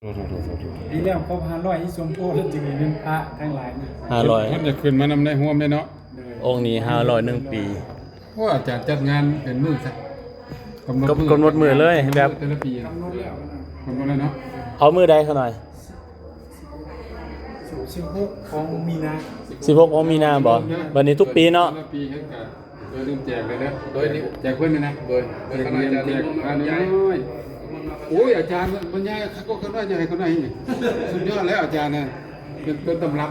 ปีแล้วเขา500ที่สมโพธิจึงเป็นพระทั้งหลายนี่500มันจะขึ้นมานำในห่วมได้เนาะ องค์นี้501ปี เพราะอาจารย์จัดงานเป็นมื้อซะ กำหนดมื้อเลยแบบ แต่ละปี กำหนดแล้วนะ กำหนดแล้วเนาะ เอามื้อใดเขาหน่อย สู่16ของมีนา 16ของมีนาบ่บัดนี้ทุกปีเนาะ แต่ละปีให้กันโดยลืมแจกเลยเด้อโดยแจกเพิ่นนี่นะโดยคณะอาจารย์แจกอันน้อยโอ้ยอาจารย์บรรยายก็คนน้อยจะให้คนน้อยนี่สุดยอดแล้วอาจารย์น่ะเป็นต้นตำรับ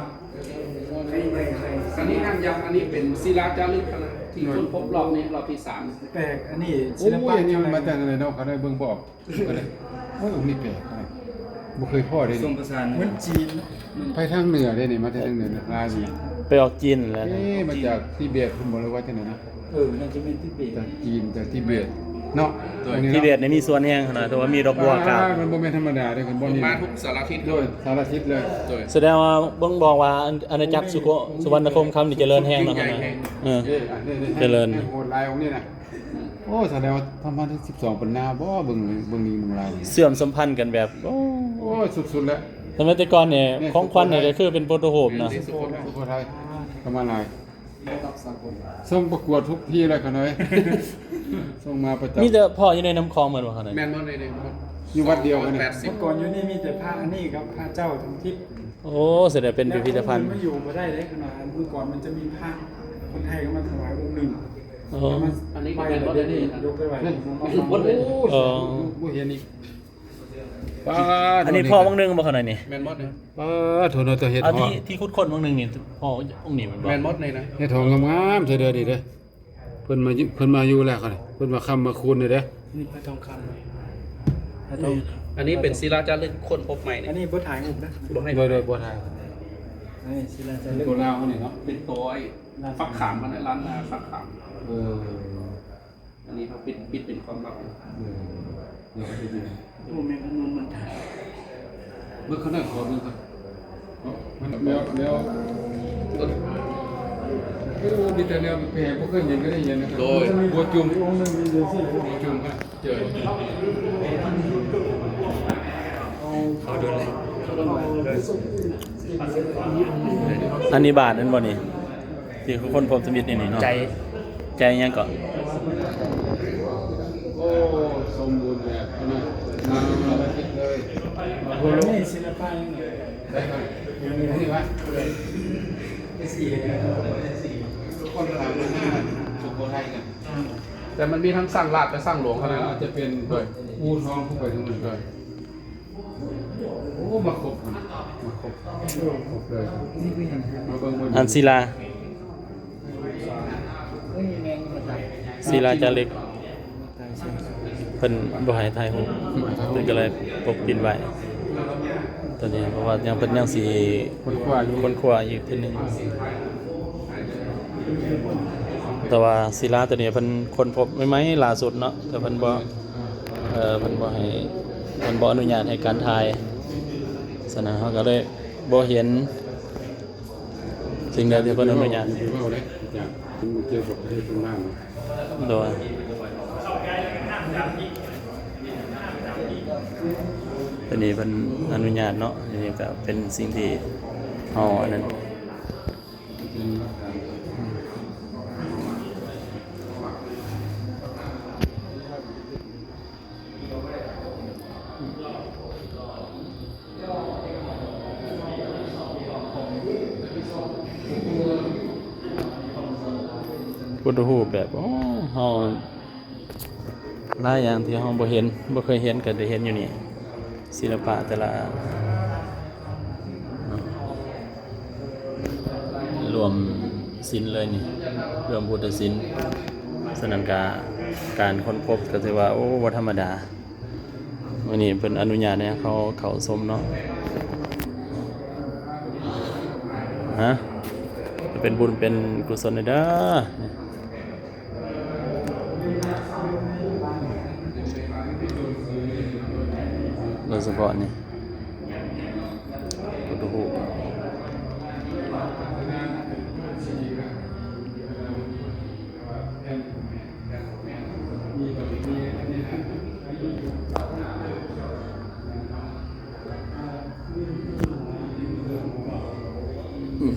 อันนี้นั่งยักษ์อันนี้เป็นศิลาจารึกนะที่ค้นพบรอบนี้รอบที่3 แปลกอันนี้ โอ้ ศิลปะ ยอันนี้มันมาจากไหนเนาะเขาได้เบิ่งบอกก็ได้โอ้ยองค์นี้แปลกอะไรบ่เคยพ่อได้ดิ เหมือนจีน ไปทางเหนือได้นี่มาทางเหนือลาวนี่ ไปออกจีนแล้วนะ มาจากทิเบตคุณบอกเลยว่าที่ไหนนะ น่าจะเป็นทิเบต จากจีนจากทิเบตเนาะ ทิเบตนี่มีส่วนแห่งขนาดที่ว่ามีดอกบัวกาบ มันบ่แม่นธรรมดาเด้อคนบ่นี่ มาทุกสารทิศ โดยสารทิศเลย โดย แสดงว่าเบิ่งบอกว่าอาณาจักรสุวรรณคมคำนี่เจริญแห่งเนาะครับนะเออ เจริญ โหดลายองค์นี้น่ะโอ้แสดงว่าทำมาที่12ปันนาบ่เบิ่งนี้ลาย เสื่อมสัมพันธ์กันแบบโอ้ โอ้สุดๆแล้ว สมัยแต่ก่อนเนี่ยของขวัญเนี่ยก็คือเป็นโปรโตโฮปนะ สุโขทัยประมาณไหนส่งประกวดทุกที่เลยกันเลยส่งมาประจำ มีแต่พ่ออยู่ในน้ำคลองเหมือนว่าขนาด แม นี้ นมอนเลยเนี่ย อยู่วัดเดียวกันเนี่ย เมื่อก่อนอยู่นี่มีแต่พระอันนี้ครับพระเจ้าทั้งทิศ โอ้แสดงเป็นพิพิธภัณฑ์ ไม่อยู่มาได้เลยขนาดเมื่อก่อนมันจะมีพระคนไทยก็มาถวายองค์หนึ่ง โอ้ อันนี้ ไป ก็เป็นมอน เดี๋ยว เล นี้ ย ยกไปไหว มอนเลย เออ บ่เห็นอีกป้า อันนี้พ่อบางนึงบ่ขนาดนี้ แมนมอนเลย ป้าโทนตัวเฮ็ด เอา ทอ ที่คุดคนบางนึงนี่พ่อองค์นี้มันบ่ แมนมอนเลยนะ เฮ็ดทองงามๆเด้อเด้อดิเด้อเพิ่นมาอยู่แล้วค่ะเพิ่นมาค้ำมาคูณเด้อ นี่พระทองคำพระทอง อันนี้เป็นศิลาจารึกค้นพบใหม่ อั เนี่ย นนี้บ่ถ่ายรูปนะ บอกให้ โดยบ่ทาย นี่ศิลาจารึก ตัวลาวนี่เนาะ เป็นตัวไอ้ฟักขามมันร้านฟักขาม เออ อันนี้เขาปิดเป็นความลับ เดี๋ยวไปดู โมเมนต์นู้นมันถ่าย เมื่อเขาได้ขอเบิ่งครับมันแล้วโอ้มีแต่แนวแปลกบ่เคยเห็นก็ได้เห็นนะครับบัวจุ่ม องค์หนึงมีเดียวสิ บัวจุ่มครับเจอ เขาโดนเลย อันนี้บาทนั่นบ่นี่ที่คนพบสมิธนี่เนาะใจยังก่อน โอ้สมบูรณ์แบบนะมาคิดเลยมาพูด นี่ศิลปะยังไง ได้ครับนี่ว่าคนถามมาหน้าสุโขทัยกัน แต่มันมีทั้งสร้างลาดและสร้างหลวง ข เขา นา นะ ดอาจจะเป็นด้วยอูทองผู้ไปทั้งหมดเลยโอ้มาครบมาครบเลย นี่คืออย่างไร มาเบิ่งบน อันศิลาศิลาจารึกเพิ่นบ่ให้ถ่ายรูปเพิ่นก็เลยปกปิดไว้ตอนนี้เพราะว่ายังเพิ่นยังสิ คนขวาอยู่ ค้นคว้าอีกทีหนึงแต่ว่าศิลาตัวนี้เพิ่นค้นพบใหม่ๆล่าสุดเนาะแต่เพิ่นบ่เพิ่นบ่ให้เพิ่นบ่อนุญาตให้การถ่ายฉะนั้นเฮาก็เลยบ่เห็นสิ่งใดที่เพิ่นอนุญาต อยู่เอาเลยอย่างเกี่ยวกับประเทศข้างล่าง โดยตัวนี้เป็นอนุญาตเนาะอันนี้ก็เป็นสิ่งที่เฮาอันนั้นพุทธรูปแบบโอ้เฮาหลายอย่างที่เฮาบ่เห็นบ่เคยเห็นก็ได้เห็นอยู่นี่ศิลปะแต่ละรวมศิลป์เลยนี่รวมพุทธศิลป์ฉะนั้นการค้นพบก็ถือว่าโอ้บ่ธรรมดาวันนี้เพิ่นอนุญาตให้เขาชมเนาะฮะเป็นบุญเป็นกุศลเด้อโดยเฉพาะนี่พุทธรูป อืม